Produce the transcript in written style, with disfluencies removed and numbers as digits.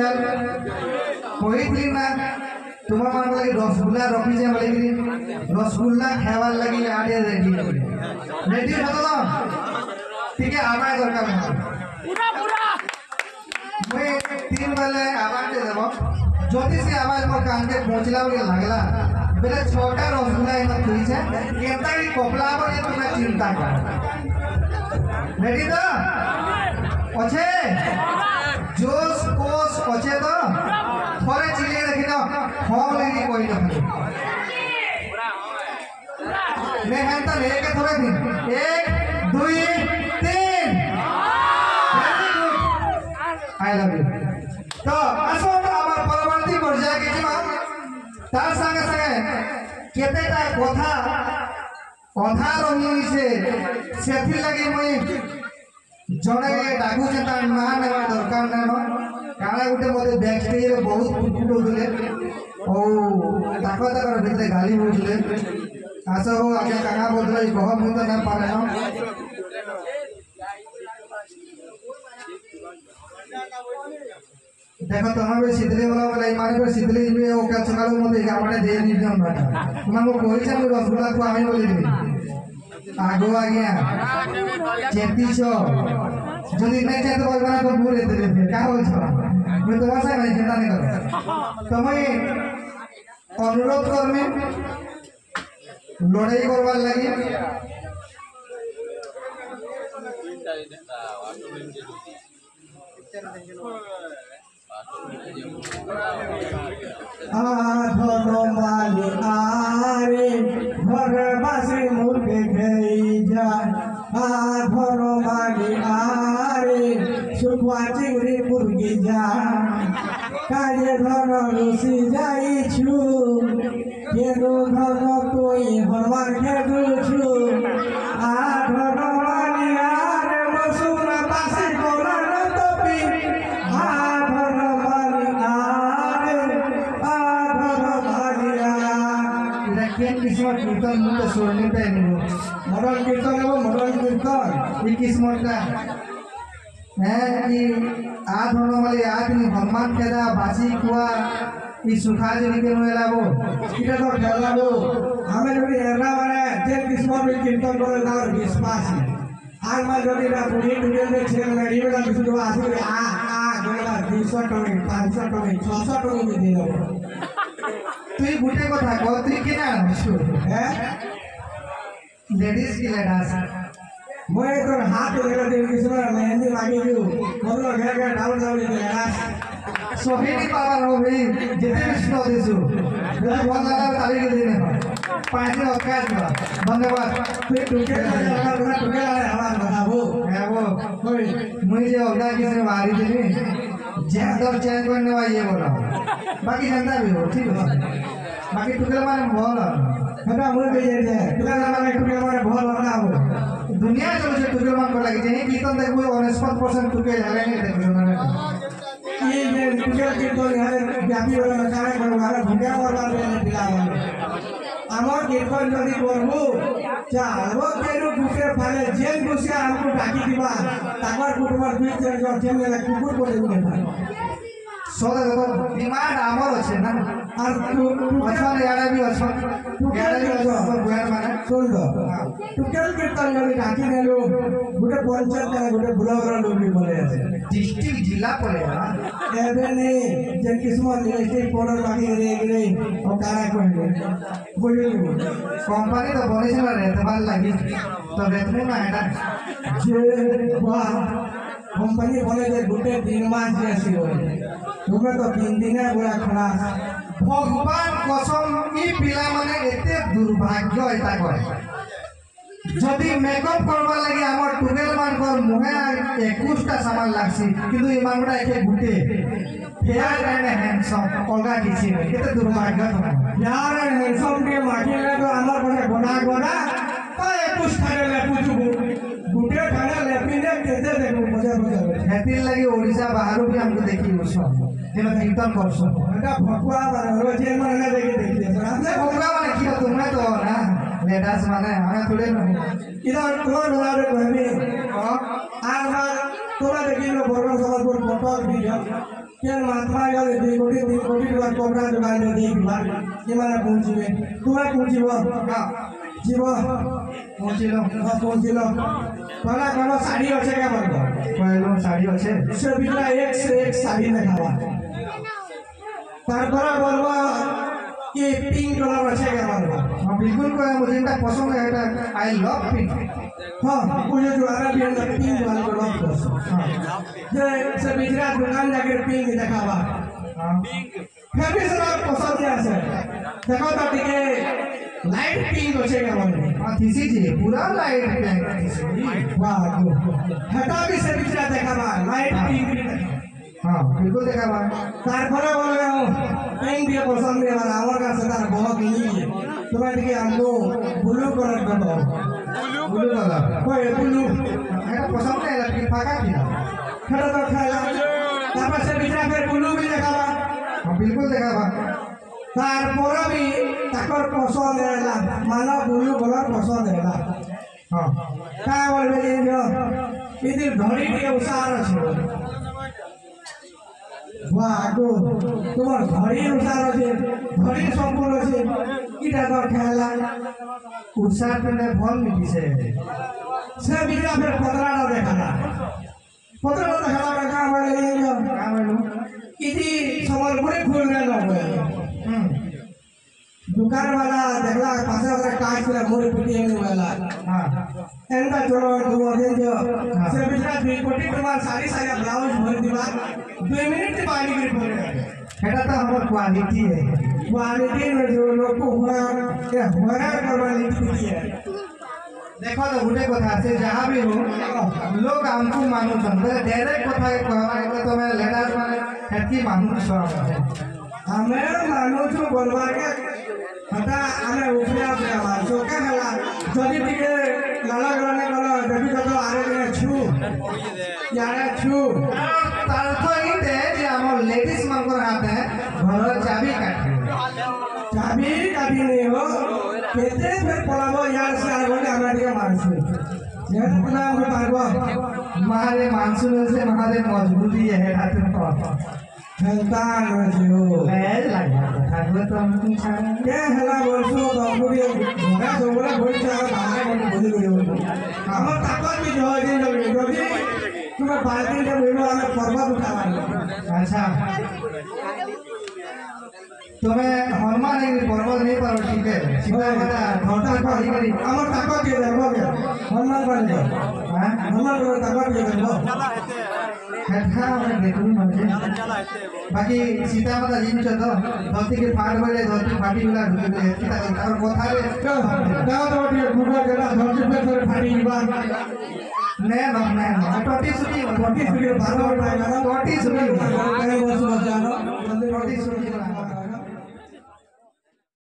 महल कोई थी ना तुम्हारा मान लगे रसगुल्ला रखी जे बोले रसगुल्ला खावार लगी आडे रेडी रेडी हो तो ठीक है आवाज दरकार पूरा पूरा मैं 3 बेले आवाज दे देबो ज्योति से आवाज मोर कान के पहुंचला बोले लागला बेले छोटा रसगुल्ला इन थई छे केता ही कोपला पर ये तुम चिंता कर रेडी तो अच्छे जोश कोस अच्छे तो थोड़े चिले देखी ना हम लेनी कोई ना मैं हैं तो लेके थोड़े दिन 1 2 3 आई लव यू तो असो আমার পরবর্তী পর্যায়ে গেছি মা তার সঙ্গে সঙ্গে কেতেটা কথা রঙিছে সেথি লাগি মই জনে ডাকুছে তার না নেওয়া দরকার না কারণ গোটে মতে ব্যাক স্টেজে বহুত ফুটফুট হলে ও তাকর ভিতরে গালি বললে আচ্ছা হো আগে কাকা বললে কহ মুই তো না পারে না देखो तुम्हारे शीतली वाला वाला इमारत पर शीतली में वो क्या चकालो मत एक हमारे दे नहीं दिया बैठा तुम्हारे को कोई चल रसगुल्ला को हमें बोले दी आगो आ गया 3300 जो दिन नहीं चाहते बोल बना तो पूरे दे क्या बोल छो मैं तो वैसा नहीं चिंता नहीं करो तुम्हें अनुरोध कर में लड़ाई करवार लगी आधो माली आरे घर बासी मुर्गे गई जा आधो माली आरे सुखवा चिंगड़ी मुर्गी जा काजे धन रुसी जाई छु केरो धन कोई हरवार खेदु छु आधो माली आरे बसुरा बासी कोला रतपी किस्मत कीर्तन मुझे सुनने पे नहीं मरण कीर्तन है वो मरण कीर्तन ये किस्मत का है कि आज होने वाली आज नहीं भगवान कहता बासी कुआ ये सुखा देने के लिए लागो किधर तो खेला वो हमें जो भी एरा वाला जेल किस्मत में कीर्तन करे ना विश्वास है आज मैं जो भी ना पूरी दुनिया में छेड़ लड़ी वाला किसी को आशी में आ जोड़ा 200 टोनी 500 टोनी 600 टोनी में दे दो তুই গুটে কথা কও তুই কি না হ্যাঁ লেডিস কি লেডাস মই তোর হাত ধরে দে কিছু মেহেন্দি লাগি দিও বললো ঘরে ঘরে ডাউন ডাউন লেডাস সোহিনী পাওয়ার হবে যেতে বিষ্ণু দিছু বললা তারিখ দিনে পাঁচে অকাজ ধন্যবাদ তুই টুকে আমার বাবু হ্যাঁ বো কই মই যে অগা কিছু মারি দিনি जेंदर चेंज करने वाला ये बोला बाकी जनता भी हो ठीक है बाकी टुकड़ा माने बोल हटा मुझे भी ये टुकड़ा माने बोल ना हो दुनिया चलो से टुकड़ा मान को लगी जे कीर्तन देख कोई 49% टुकड़े लगे नहीं देखो मैंने ये टुकड़ा कीर्तन यार व्यापी वाला नचाने को हमारा भूमिका वाला ने दिला আমার कीर्तन যদি করব চালবো কেরু টুকড়ে ফালে জেল বসে আমকো ডাকি দিবা তাকর কুটুমার দুই চার জন জেল গেলে কুকুর করে দিবে সোদা তো ডিমান্ড আমার আছে না আর অছন ইয়ারে বি অছন ইয়ারে বি অছন গুয়ার মানে শুন তো টুকেল कीर्तन যদি ডাকি নেলো গুটে পঞ্চায়েত গুটে ব্লগর লোক বলে আছে ডিস্ট্রিক্ট জেলা পড়ে না এবে নেই যে কিসমত ডিস্ট্রিক্ট পড়ার বাকি রে গেলে ও কারা কইবে বলে কোম্পানি তো বলেছিল রে তোমার লাগি তো বেতন না এটা যে বাহ কোম্পানি বলে যে গুটে 3 মাস যে আসিব তুমি তো 3 দিনে পুরা খলাস ভগবান কসম ই পিলা মানে এতে দুর্ভাগ্য এটা কয় যদি মেকআপ করবা লাগি আমার টুকেল মানকর মুহে 21টা সামান লাগছি কিন্তু এই মানটা একে গুটে ফেয়ার এন্ড হ্যান্ডসাম অলগা কিছু এতে দুর্ভাগ্য ফেয়ার এন্ড হ্যান্ডসাম কে মাটিলে তো আমার কাছে গোনা গোনা তো 21 টাকা লেপুছু गुटे खाना लेपिने केते देखो मजा मजा हेतिर लागि ओडिसा बाहरु भी हमको देखि उसो जेना कीर्तन करसो एटा भकुआ माने जे माने देखि हमने भकुआ माने की तुमने तो ना लेडास माने हमें थोड़े न इधर तोर बुलावे कहबी आ तोरा देखि लो बरगन समाजपुर फोटो वीडियो क्या महात्मा गांधी 2 कोटी टका कपड़ा दुकान दे दिबा किमाना पहुंचीबे तुम्हें पहुंचीबो हां जीवो पहुंचिलो पहला कनो साड़ी अच्छे क्या बोलबो पहलो साड़ी अच्छे से बिना एक से एक साड़ी देखावा तारपरा बोलबो कि पिंक कलर अच्छे क्या बोलबो हां बिल्कुल कोई मुझे इनका पसंद है এটা आई लव पिंक हां मुझे जो अरेबियन का पिंक वाला को लव पसंद हां से बिना दुकान जाके पिंक देखावा हां फिर भी सब पसंद है से देखो तो टिके लाइट पिंक अच्छे क्या बोलबो हां थीसी जी पूरा लाइट पिंक थीसी वाह हटा भी से बिना देखावा लाइट पिंक हाँ बिल्कुल देखा बात तारपरा बोल रहा हूँ पिंक भी पसंद है वाला आवर का सदार बहुत ही है तुम्हें देखिए हमको ब्लू कलर का दो ब्लू कलर कोई ब्लू ऐसा पसंद नहीं लगती फाका किया खड़ा तो खाया तारपरा से बिना फिर ब्लू भी देखा बात हाँ बिल्कुल देखा बात तारपरा भी ताकर पसंद है ला माना ब्लू कलर पसंद है ला हाँ क्या बोल रहे हैं जो इधर घड़ी के उसार है वाह गो তোমার ঘড়ি উসার আছে ঘড়ি সম্পূর্ণ আছে কিটা দর খেলা উসার পেলে ফল মিটিছে সে বিনা ফের পতরাটা দেখালা দেখা মানে কামাইলো ইতি সম্বলপুরে খুললে নবে दुकान वाला देखला पासे वाला काट के मोरे पिटी में वाला हां एंदा चलो दो दिन जो से बिना 3 कोटी टका साड़ी साया ब्लाउज भर दिवा 2 मिनट में पानी गिर पड़े एटा तो हमर क्वालिटी है क्वालिटी में जो लोग को हुआ क्या हुआ क्वालिटी है देखो तो गुटे कथा से जहां भी हो लोग हमको मानो छन डायरेक्ट कथा कहवा तो मैं लेटर माने हेती मानु छ हमें मानो छ बोलवा के हटा आमे उपरा पे मारछो का हला जदी टिके लाला गलाने गला देखि तो आरे ने छु यारे छु तार तो ई दे जे हमर लेडीज मन को हाथे घर चाबी काटी नहीं हो केते फिर पलाबो यार से आगो ने हमरा के मारछो ये नाम को पारबो मारे मानसून से महादेव मजबूती है हाथ में हेल्तान जो वेल लगा थागो तो हम के हला बोलसो तो बुरी घोड़ा जोबरा बोलचा भागे मन बोली गयो हमर ताकत भी जो दिन जल्दी तुम्हें बाल्टी में बेलो हमें पर्वत उठावा अच्छा तुम्हें हनुमान नहीं पर्वत नहीं पर ठीक है सीधा मेरा घोटा को करी हमर ताकत के देखबो के हनुमान बन जाओ हां हनुमान को ताकत के देखबो हेठा में देखू मजे बाकी सीता माता जिन छ तो धरती के फाड़ बले धरती फाटी गला ढुके सीता और कथा रे दाओ तो टिके गुगल गेला धरती पे थोड़े फाटी जीवा ने टोटी सुटी बारो पाइला टोटी सुटी कहे बस जानो जल्दी टोटी सुटी